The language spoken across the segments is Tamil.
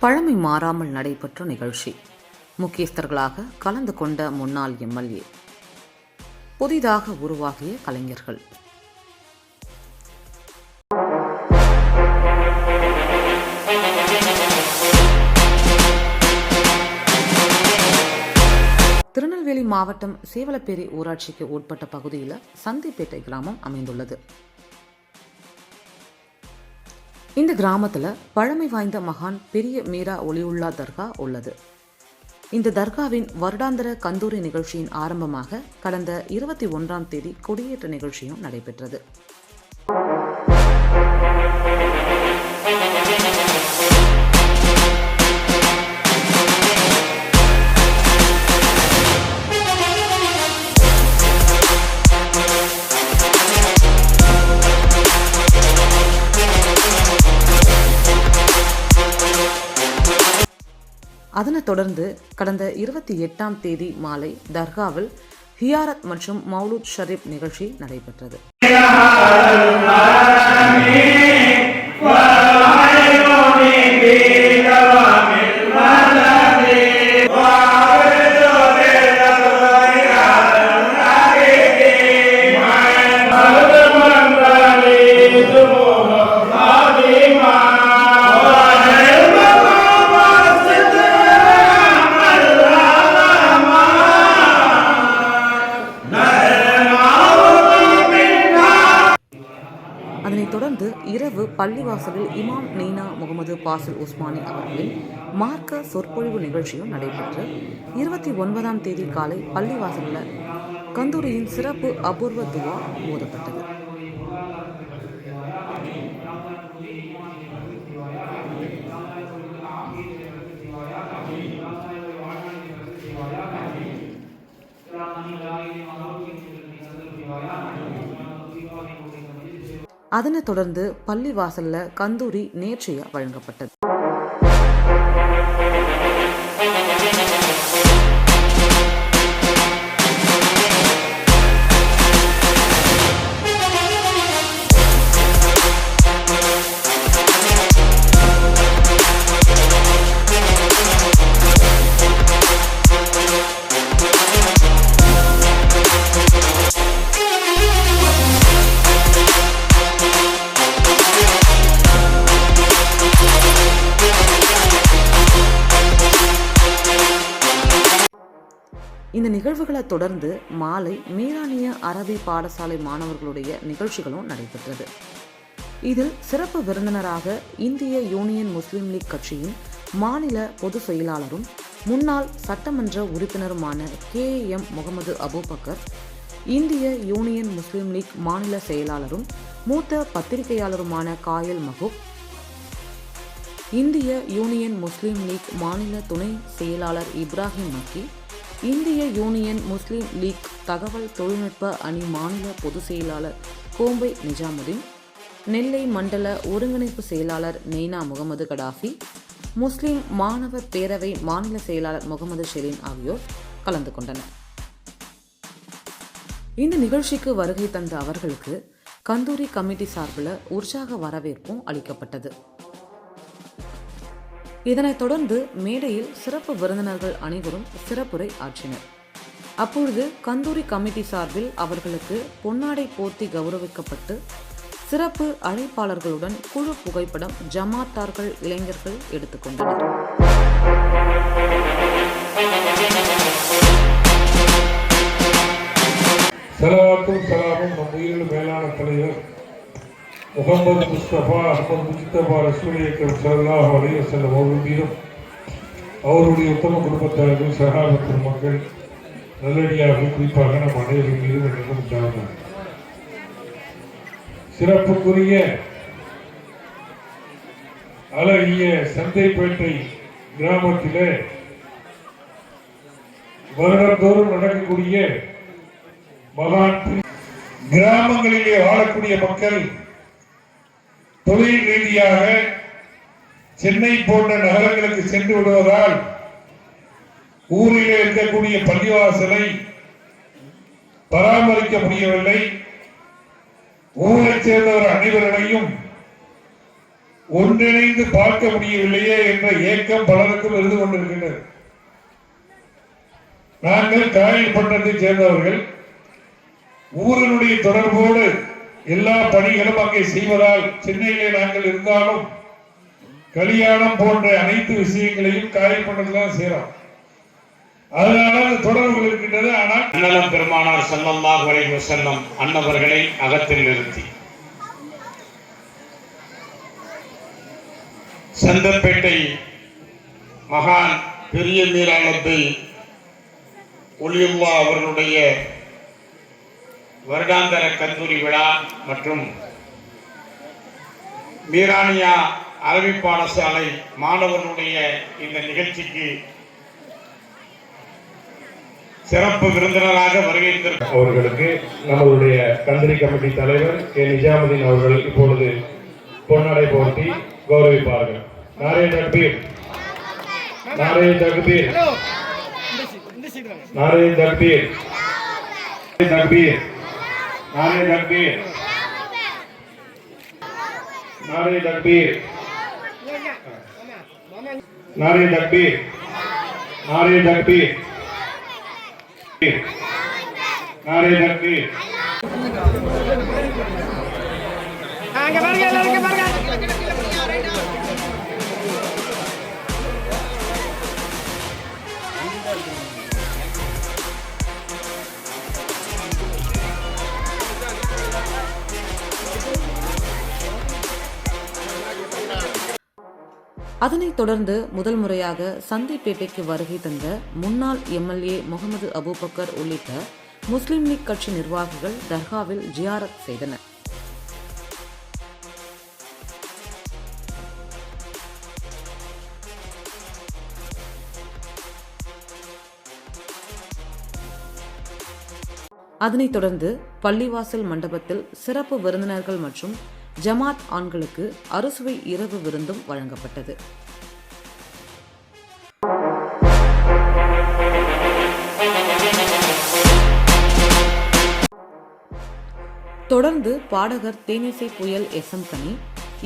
பழமை மாறாமல் நடைபெற்ற நிகழ்ச்சி. முக்கியஸ்தர்களாக கலந்து கொண்ட முன்னாள் எம்எல்ஏ, புதிதாக உருவாகிய கலைஞர்கள். திருநெல்வேலி மாவட்டம் சேவலப்பேரி ஊராட்சிக்கு உட்பட்ட பகுதியில் சந்திப்பேட்டை கிராமம் அமைந்துள்ளது. இந்த கிராமத்தில் பழமை வாய்ந்த மகான் பெரிய மீரா ஒலியுல்லா தர்கா உள்ளது. இந்த தர்காவின் வருடாந்திர கந்தூரி நிகழ்ச்சியின் ஆரம்பமாக கடந்த 21ஆம் தேதி கொடியேற்ற நிகழ்ச்சியும் நடைபெற்றது. அதனைத் தொடர்ந்து கடந்த 28ஆம் தேதி மாலை தர்காவில் ஹியாரத் மற்றும் மௌலூத் ஷரீப் நிகழ்ச்சி நடைபெற்றது. அதனைத் தொடர்ந்து இரவு பள்ளிவாசலில் இமாம் நெய்னா முகமது பாசில் உஸ்மானி அவர்களின் மார்க்க சொற்பொழிவு நிகழ்ச்சியும் நடைபெற்று 29ஆம் தேதி காலை பள்ளிவாசலில் கந்தூரியின் சிறப்பு அபூர்வ துவா ஓதப்பட்டது. அதனைத் தொடர்ந்து பள்ளி வாசல்ல கந்தூரி நேர்ச்சையா வழங்கப்பட்டது. இந்த நிகழ்வுகளை தொடர்ந்து மாலை மீரானிய அரபி பாடசாலை மாணவர்களுடைய நிகழ்ச்சிகளும் நடைபெற்றது. இதில் சிறப்பு விருந்தினராக இந்திய யூனியன் முஸ்லீம் லீக் கட்சியின் மாநில பொதுச் செயலாளரும் முன்னாள் சட்டமன்ற உறுப்பினருமான KM முகமது அபூபக்கர், இந்திய யூனியன் முஸ்லீம் லீக் மாநில செயலாளரும் மூத்த பத்திரிகையாளருமான காயல் மஹூப், இந்திய யூனியன் முஸ்லீம் லீக் மாநில துணை செயலாளர் இப்ராஹிம் மக்கி, இந்திய யூனியன் முஸ்லீம் லீக் தகவல் தொழில்நுட்ப அணி மாநில பொதுச் செயலாளர் கோம்பை நிஜாமுதீன், நெல்லை மண்டல ஒருங்கிணைப்பு செயலாளர் நெய்னா முகமது கடாஃபி, முஸ்லீம் மாணவர் பேரவை மாநில செயலாளர் முகமது ஷெரீன் ஆகியோர் கலந்து கொண்டனர். இந்த நிகழ்ச்சிக்கு வருகை தந்த அவர்களுக்கு கந்தூரி கமிட்டி சார்பில் உற்சாக வரவேற்பும் அளிக்கப்பட்டது. இதனைத் தொடர்ந்து மேடையில் சிறப்பு விருந்தினர்கள் அனைவரும் சிறப்புரை ஆற்றினர். அப்பொழுது கந்தூரி கமிட்டி சார்பில் அவர்களுக்கு பொன்னாடை போர்த்தி கௌரவிக்கப்பட்டு சிறப்பு அழைப்பாளர்களுடன் குழு புகைப்படம் ஜமாத்தார்கள் இளைஞர்கள் எடுத்துக்கொண்டனர். சலாத்தும் சலாமும் நம் உயிரில் மேலான தலைவர் முகமது முஸ்தபா அஹமது முஜ்தபா ரசூல் அக்ரம் ஸல்லல்லாஹு அலைஹி வஸல்லம் அவர்கள் மீதும் அவருடைய உத்தம குடும்பத்தார்கள், சஹாபத்தின் மக்கள், நல்லடியார்கள், குறிப்பாக நம் அனைவரின் மீதும் என்றும் உண்டாகும். சிறப்புக்குரிய அழகிய சந்தைப்பேட்டை கிராமத்திலே வருடந்தோறும் நடக்கக்கூடிய மகான் கிராமங்களிலே வாழக்கூடிய மக்கள் தொழில் ரீதியாக சென்னை போன்ற நகரங்களுக்கு சென்று விடுவதால் ஊரிலே இருக்கக்கூடிய பள்ளிவாசலை பராமரிக்க முடியவில்லை. ஊரைச் சேர்ந்தவர் அனைவர்களையும் ஒன்றிணைந்து பார்க்க முடியவில்லையே என்ற ஏக்கம் பலருக்கும் இருந்து கொண்டிருக்கின்றது. நாங்கள் காயல் பட்டத்தை சேர்ந்தவர்கள். ஊரினுடைய தொடர்போடு எல்லா பணிகளும் அங்கே செய்வதால் சென்னையிலே நாங்கள் இருந்தாலும் கல்யாணம் போன்ற அனைத்து விஷயங்களையும் காயல் பட்டத்தில் செய்யறோம். அதனால அந்த தொடர்புகள் இருக்கின்றது. ஆனால் அண்ணலம் பெருமானார் ஸல்லல்லாஹு அலைஹி வஸல்லம் அன்னவர்களை அகத்தில் நிறுத்தி சந்தப்பேட்டை மகான் பெரிய மீரானத்தை ஒலியுல்லா அவர்களுடைய வருடாந்தர கந்தூரி விழா மற்றும் மீரானியா அரபி பாடசாலை மாணவர்களுடைய இந்த நிகழ்ச்சிக்கு சிறப்பு விருந்தினராக வருகின்றார். அவர்களுக்கு நம்மளுடைய கந்தரி கமிட்டி தலைவர் கே நிஜாமுதீன் அவர்கள் இப்பொழுது பொன்னடை போர்த்தி கௌரவிப்பார்கள். நாரே தக்பீர், நாரே தக்பீர், நாரே தக்பீர், தக்பீர், நாரே தக்பீர், நாரே தக்பீர், நாரே தக்பீர், நாரே தக்பீர், நாரே தக்பீர். அதனைத் தொடர்ந்து முதல் முறையாக சந்திப்பேட்டைக்கு வருகை தந்த முன்னாள் எம்எல்ஏ முகமது அபூபக்கர் உள்ளிட்ட முஸ்லிம் லீக் கட்சி நிர்வாகிகள் தர்காவில் ஜியாரத் செய்தனர். அதனைத் தொடர்ந்து பள்ளிவாசல் மண்டபத்தில் சிறப்பு விருந்தினர்கள் மற்றும் ஜமாத் ஆண்களுக்கு அறுசுவை இரவு விருந்தும் வழங்கப்பட்டது. தொடர்ந்து பாடகர் தேனிசை புயல் எஸ்எம் கனி,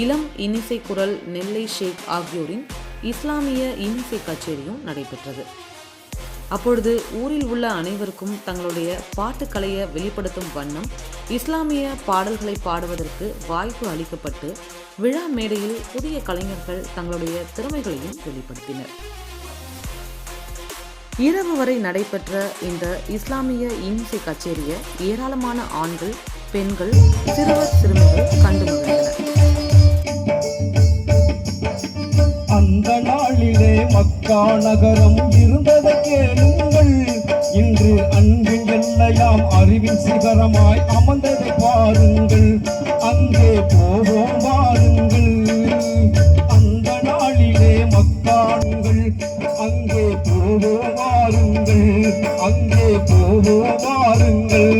இளம் இன்னிசை குரல் நெல்லை ஷேக் ஆகியோரின் இஸ்லாமிய இன்னிசை கச்சேரியும் நடைபெற்றது. அப்பொழுது ஊரில் உள்ள அனைவருக்கும் தங்களுடைய பாட்டுக்கலையை வெளிப்படுத்தும் வண்ணம் இஸ்லாமிய பாடல்களை பாடுவதற்கு வாய்ப்பு அளிக்கப்பட்டு விழா மேடையில் புதிய கலைஞர்கள் தங்களுடைய திறமைகளையும் வெளிப்படுத்தினர். இரவு வரை நடைபெற்ற இந்த இஸ்லாமிய இன்னிசை கச்சேரியை ஏராளமான ஆண்கள், பெண்கள், சிறுவர் சிறுமிகள் கண்டு மகிழ்ந்தனர். அந்த நாளிலே மக்கா நகரம் இருந்ததை கேளுங்கள். இன்று அன்பின் எல்லையாம் அறிவின் சிகரமாய் அமர்ந்ததை பாருங்கள். அங்கே போவோம் வாருங்கள். அந்த நாளிலே மக்காங்கள் அங்கே போவோம் வாருங்கள். அங்கே போவோம் வாருங்கள்.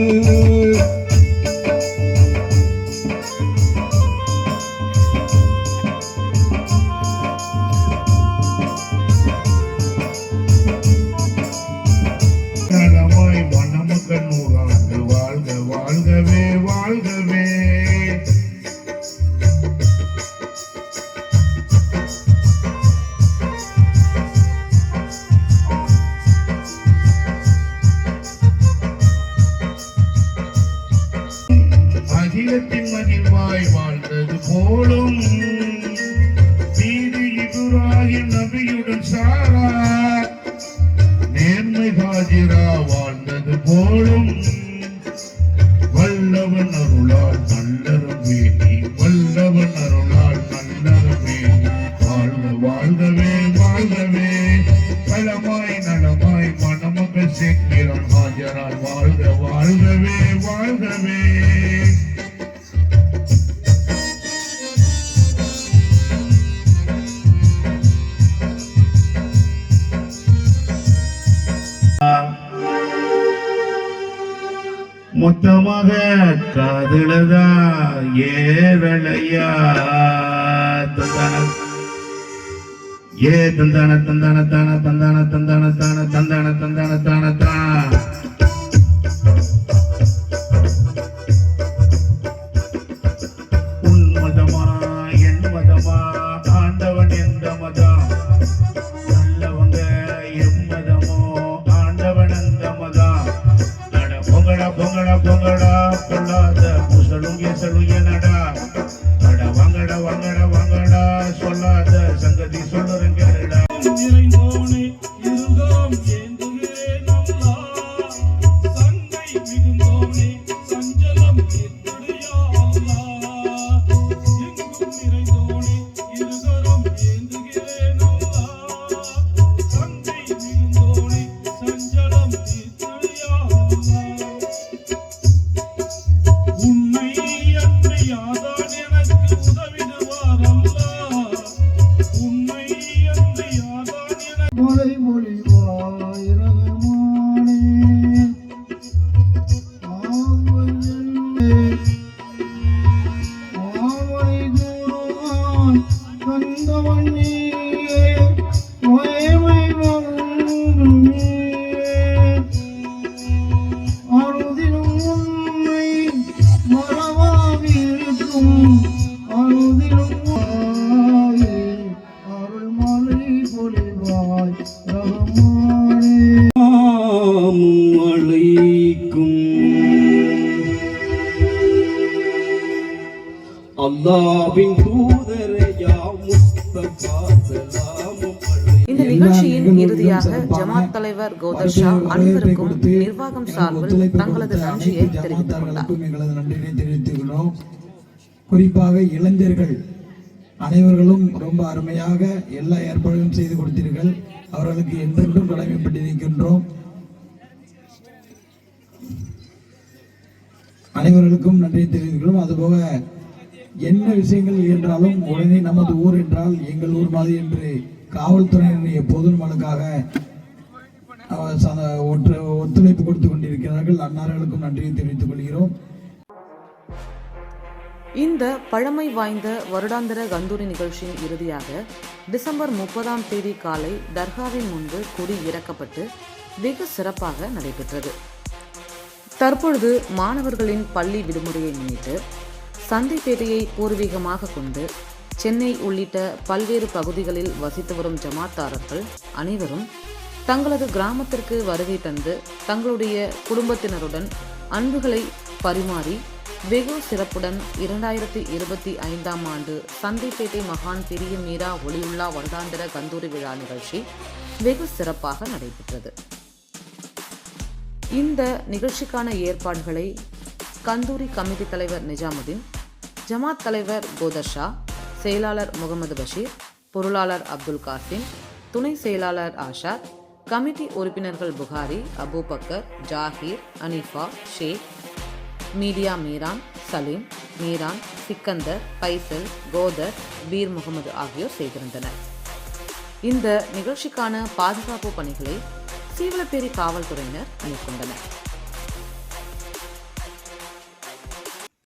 நலமாய் மணமக்கள் நூறாண்டு வாழ்க வாழ்கவே வாழ்கவே. அகிலத்தின் மகிழ்வாய் வாழ்ந்தது போலும் நீதி இப்ராஹிம் நபியுடன் சாரா நேர்மை ஹாஜிரா வாழ்ந்தது போலும் வல்லவன் அருளால் நல்லறம் வேண்டி, வல்லவன் அருளால் நல்லறம் வேண்டி வாழ்க வாழ்கவே வாழ்கவே. பலமாய் நலமாய் மணமகள் சேக்கிரம் ஹாஜரால் வாழ்க வாழ்கவே வாழ்கவே. மொத்தமாக காதலதா ஏரளையா தந்தான தந்தான தான தந்தான தந்தான தான தந்தான தந்தான தான தான். உன் மதமா என் மதமா மலை மொழிவாய் ரகமானே மாமலை கூறுவான் கந்தவன் நீயே மயமை மகனும் அறுதிலும் உண்மை மறவாதிருக்கும் அறுதிலும் அருள்மலை பொழிவாய் ரகமானே அழைக்கும் அல்லாஹ்வின் தூதரையா முஸ்தபா சலாமும் இந்த நிகழ்ச்சியின் இறுதியாக ஜமாத் தலைவர் கோதர் ஷா அனைவருக்கும் நிர்வாகம் சார்பில் தங்களது நன்றியை தெரிவித்துக் கொண்டார். எங்களது நன்றியை தெரிவித்துக்கிறோம். குறிப்பாக இளைஞர்கள் அனைவர்களும் ரொம்ப அருமையாக எல்லா ஏற்பாடுகளும் செய்து கொடுத்தீர்கள். அவர்களுக்கு என்றென்றும் கடமைப்பட்டிருக்கின்றோம். அனைவர்களுக்கும் நன்றி தெரிவிக்கிறோம். அதுபோக என்ன விஷயங்கள் என்றாலும் உடனே நமது ஊர் என்றால் எங்கள் ஊர் மாதிரி என்று காவல்துறையினர் எப்போதும் நம்மளுக்காக ஒத்துழைப்பு கொடுத்து கொண்டிருக்கிறார்கள். அன்னார்களுக்கும் நன்றியை தெரிவித்துக் கொள்கிறோம். இந்த பழமை வாய்ந்த வருடாந்திர கந்தூரி நிகழ்ச்சியின் இறுதியாக டிசம்பர் 30ஆம் தேதி காலை தர்காவின் முன்பு கொடி இறக்கப்பட்டு வெகு சிறப்பாக நடைபெற்றது. தற்பொழுது மாணவர்களின் பள்ளி விடுமுறையை முன்னிட்டு சந்தைப்பேட்டையை பூர்வீகமாக கொண்டு சென்னை உள்ளிட்ட பல்வேறு பகுதிகளில் வசித்து வரும் ஜமாத்தாரர்கள் அனைவரும் தங்களது கிராமத்திற்கு வருகை தந்து தங்களுடைய குடும்பத்தினருடன் அன்புகளை பரிமாறி வெகு சிறப்புடன் 2025ஆம் ஆண்டு சந்தைப்பேட்டை மகான் பெரிய மீரா ஒளியுல்லா வருடாந்திர கந்தூரி விழா நிகழ்ச்சி வெகு சிறப்பாக நடைபெற்றது. இந்த நிகழ்ச்சிக்கான ஏற்பாடுகளை கந்தூரி கமிட்டி தலைவர் நிஜாமுதீன், ஜமாத் தலைவர் கோதர் ஷா, செயலாளர் முகமது பஷீர், பொருளாளர் அப்துல் காசிம், துணை செயலாளர் ஆஷாத், கமிட்டி உறுப்பினர்கள் புகாரி, அபூபக்கர், ஜாகீர், அனிஃபா, ஷேக், மீடியா மீரான், சலீம், மீரான், சிக்கந்தர், பைசல், கோதர், பீர் முகமது ஆகியோர் செய்திருந்தனர். இந்த நிகழ்ச்சிக்கான பாதுகாப்பு பணிகளை சீவலப்பேரி காவல்துறையினர் மேற்கொண்டனர்.